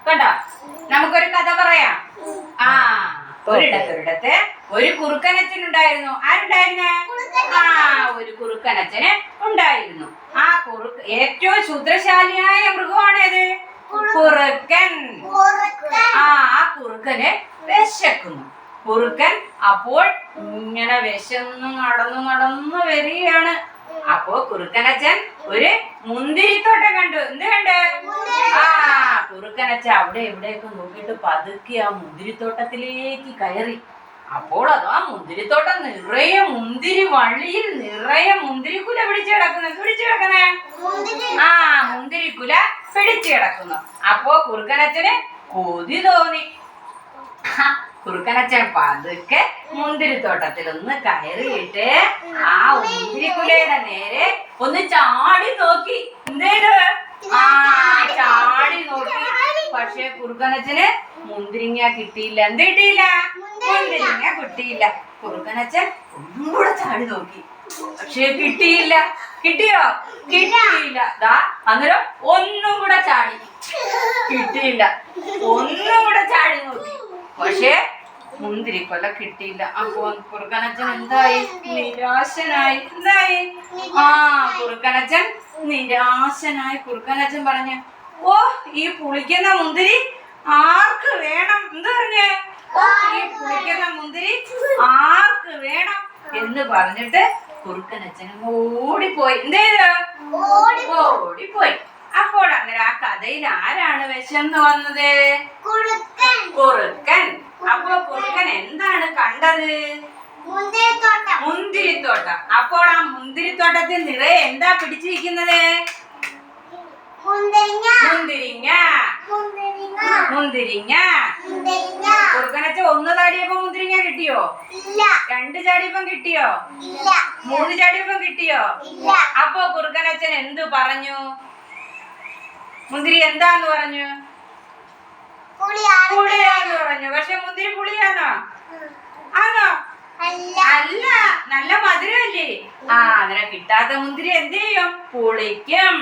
കണ്ടോ? നമുക്കൊരു കഥ പറയാം. ഒരിടത്ത് ഒരു കുറുക്കനച്ഛനുണ്ടായിരുന്നു. ആരുണ്ടായിരുന്നേ? ഒരു കുറുക്കനച്ഛന് ഉണ്ടായിരുന്നു. ഏറ്റവും ശുദ്രശാലിയായ മൃഗമാണേത്? കുറുക്കൻ. ആ കുറുക്കന് വിശക്കുന്നു. കുറുക്കൻ അപ്പോൾ ഇങ്ങനെ വിശന്ന് നടന്നു വരികയാണ്. അപ്പോ കുറുക്കനച്ഛൻ ഒരു മുന്തിരിത്തോട്ടം കണ്ടു. എന്ത് കണ്ട്? കുറുക്കനച്ഛൻ അവിടെ ഇവിടെയൊക്കെ നോക്കിയിട്ട് പതുക്കെ ആ മുന്തിരിത്തോട്ടത്തിലേക്ക് കയറി. അപ്പോൾ അതാ മുന്തിരിത്തോട്ടം നിറയെ മുന്തിരി വള്ളിയിൽ നിറയെ മുന്തിരിക്കുല പിടിച്ചു കിടക്കുന്നു. മുന്തിരിക്കുല പിടിച്ചു കിടക്കുന്നു. അപ്പോ കുറുക്കനച്ഛന് കൊതി തോന്നി. കുറുക്കനച്ഛൻ പതുക്കെ മുന്തിരിത്തോട്ടത്തിൽ ഒന്ന് കയറിയിട്ട് ആ മുന്തിരിക്കുലയുടെ നേരെ ഒന്ന് ചാടി നോക്കി. എന്തേത്? ചാടി നോക്കി. പക്ഷെ കുറുക്കനച്ഛന് മുന്തിരിങ്ങ കിട്ടിയില്ല. എന്ത് കിട്ടിയില്ല? മുന്തിരിങ്ങ കിട്ടിയില്ല. കുറുക്കനച്ഛൻ ഒന്നും കൂടെ ചാടി നോക്കി. പക്ഷെ കിട്ടിയില്ല. കിട്ടിയോ? കിട്ടിയില്ല. അന്നേരം ഒന്നും കൂടെ ചാടി. കിട്ടിയില്ല. ഒന്നും കൂടെ ചാടി നോക്കി. പക്ഷെ മുന്തിരിക്കൊല കിട്ടിയില്ല. അപ്പൊ കുറുക്കനച്ഛൻ എന്തായി? നിരാശനായി. എന്തായി? കുറുക്കനച്ഛൻ നിരാശനായി. കുറുക്കനച്ഛൻ പറഞ്ഞ ഈ പുളിക്കുന്ന മുന്തിരി ആർക്ക് വേണം? എന്ത് പറഞ്ഞേ? ഈ പുളിക്കുന്ന മുന്തിരി ആർക്ക് വേണം എന്ന് പറഞ്ഞിട്ട് കുറുക്കനച്ഛൻ ഓടിപ്പോയി. എന്തേത്? ഓടിപ്പോയി. അപ്പോൾ അന്നേരം ആ കഥയിൽ ആരാണ് വിശന്ന് വന്നത്? കുറുക്കൻ. അപ്പൊ കുറുക്കൻ എന്താണ് കണ്ടത്? മുന്തിരിത്തോട്ടം. അപ്പോൾ ആ മുന്തിരിത്തോട്ടത്തിൽ നിറയെ എന്താ പിടിച്ചിരിക്കുന്നത്? മുന്തിരിങ്ങ. കുറുക്കനച്ഛൻ ഒന്ന് ചാടിയപ്പോ മുന്തിരിങ്ങ കിട്ടിയോ? 2 ചാടിയപ്പം കിട്ടിയോ? 3 ചാടിയപ്പം കിട്ടിയോ? അപ്പൊ കുറുക്കനച്ഛൻ എന്തു പറഞ്ഞു? മുന്തിരി എന്താന്ന് പറഞ്ഞു? പുളിയാന്ന് പറഞ്ഞു. പക്ഷെ മുന്തിരി പുളിയാണോ? ആണോ? അല്ല, നല്ല മധുരമല്ലേ? അന്നേരം കിട്ടാത്ത മുന്തിരി എന്ത് ചെയ്യും? പുളിക്കും.